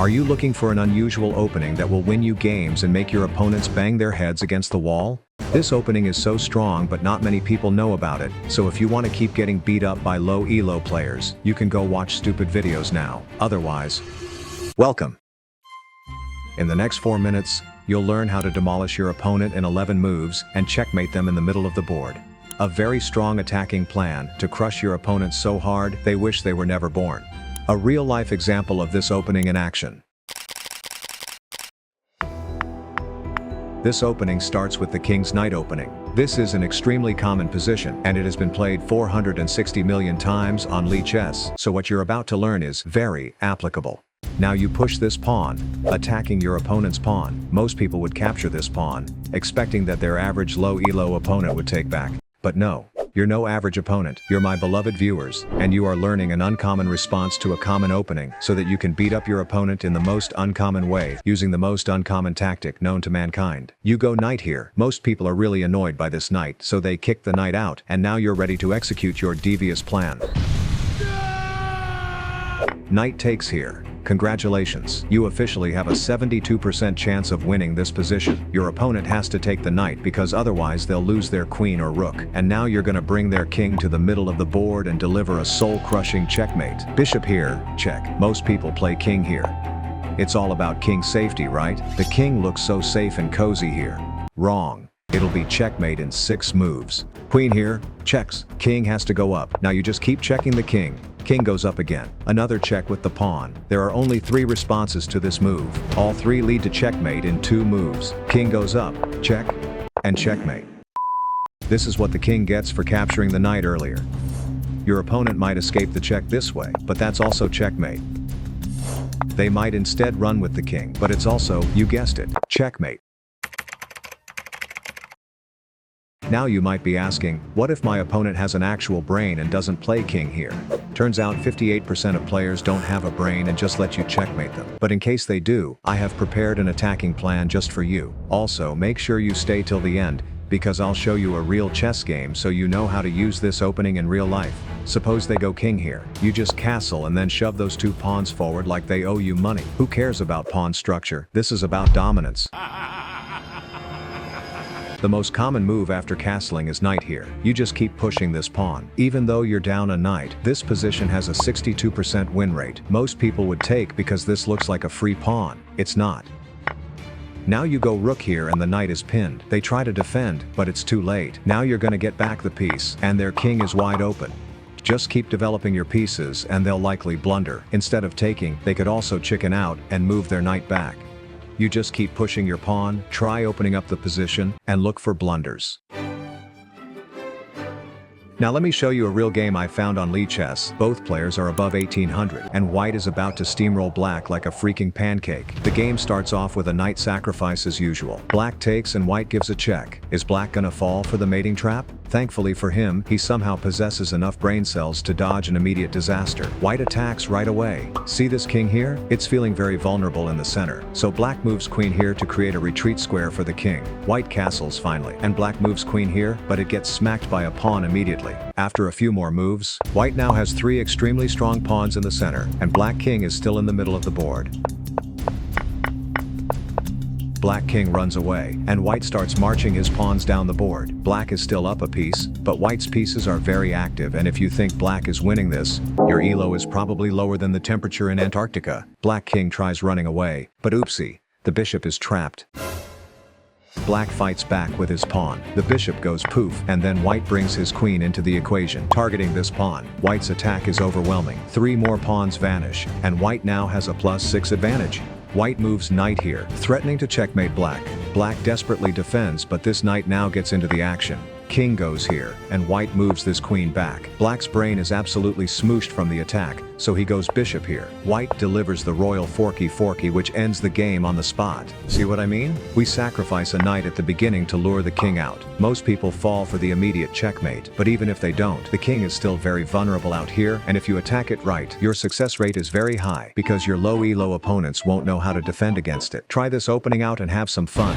Are you looking for an unusual opening that will win you games and make your opponents bang their heads against the wall? This opening is so strong but not many people know about it, so if you want to keep getting beat up by low elo players, you can go watch stupid videos now. Otherwise, welcome! In the next 4 minutes, you'll learn how to demolish your opponent in 11 moves and checkmate them in the middle of the board. A very strong attacking plan to crush your opponents so hard they wish they were never born. A real-life example of this opening in action. This opening starts with the King's Knight opening. This is an extremely common position, and it has been played 460 million times on Lichess, so what you're about to learn is very applicable. Now you push this pawn, attacking your opponent's pawn. Most people would capture this pawn, expecting that their average low elo opponent would take back. But no, you're no average opponent, you're my beloved viewers, and you are learning an uncommon response to a common opening so that you can beat up your opponent in the most uncommon way, using the most uncommon tactic known to mankind. You go knight here. Most people are really annoyed by this knight, so they kick the knight out, and now you're ready to execute your devious plan. Knight takes here. Congratulations, you officially have a 72% chance of winning this position. Your opponent has to take the knight because otherwise they'll lose their queen or rook. And now you're gonna bring their king to the middle of the board and deliver a soul-crushing checkmate. Bishop here, check. Most people play king here. It's all about king safety, right? The king looks so safe and cozy here. Wrong. It'll be checkmate in 6 moves. Queen here, checks. King has to go up. Now you just keep checking the king. King goes up again. Another check with the pawn. There are only 3 responses to this move. All 3 lead to checkmate in 2 moves. King goes up, check, and checkmate. This is what the king gets for capturing the knight earlier. Your opponent might escape the check this way, but that's also checkmate. They might instead run with the king, but it's also, you guessed it, checkmate. Now you might be asking, what if my opponent has an actual brain and doesn't play king here? Turns out 58% of players don't have a brain and just let you checkmate them. But in case they do, I have prepared an attacking plan just for you. Also, make sure you stay till the end, because I'll show you a real chess game so you know how to use this opening in real life. Suppose they go king here. You just castle and then shove those 2 pawns forward like they owe you money. Who cares about pawn structure? This is about dominance. The most common move after castling is knight here. You just keep pushing this pawn. Even though you're down a knight, this position has a 62% win rate. Most people would take because this looks like a free pawn. It's not. Now you go rook here and the knight is pinned. They try to defend, but it's too late. Now you're gonna get back the piece, and their king is wide open. Just keep developing your pieces and they'll likely blunder. Instead of taking, they could also chicken out and move their knight back. You just keep pushing your pawn, try opening up the position, and look for blunders. Now let me show you a real game I found on Lichess. Both players are above 1800, and white is about to steamroll black like a freaking pancake. The game starts off with a knight sacrifice as usual. Black takes and white gives a check. Is black gonna fall for the mating trap? Thankfully for him, he somehow possesses enough brain cells to dodge an immediate disaster. White attacks right away. See this king here? It's feeling very vulnerable in the center. So black moves queen here to create a retreat square for the king. White castles finally, and black moves queen here, but it gets smacked by a pawn immediately. After a few more moves, white now has 3 extremely strong pawns in the center, and black king is still in the middle of the board. Black king runs away, and white starts marching his pawns down the board. Black is still up a piece, but white's pieces are very active, and if you think black is winning this, your elo is probably lower than the temperature in Antarctica. Black king tries running away, but oopsie, the bishop is trapped. Black fights back with his pawn. The bishop goes poof, and then white brings his queen into the equation, targeting this pawn. White's attack is overwhelming. 3 more pawns vanish, and white now has a +6 advantage. White moves knight here, threatening to checkmate black. Black desperately defends, but this knight now gets into the action. King goes here, and white moves this queen back. Black's brain is absolutely smooshed from the attack, so he goes bishop here. White delivers the royal forky which ends the game on the spot. See what I mean? We sacrifice a knight at the beginning to lure the king out. Most people fall for the immediate checkmate, but even if they don't, the king is still very vulnerable out here, and if you attack it right, your success rate is very high, because your low elo opponents won't know how to defend against it. Try this opening out and have some fun.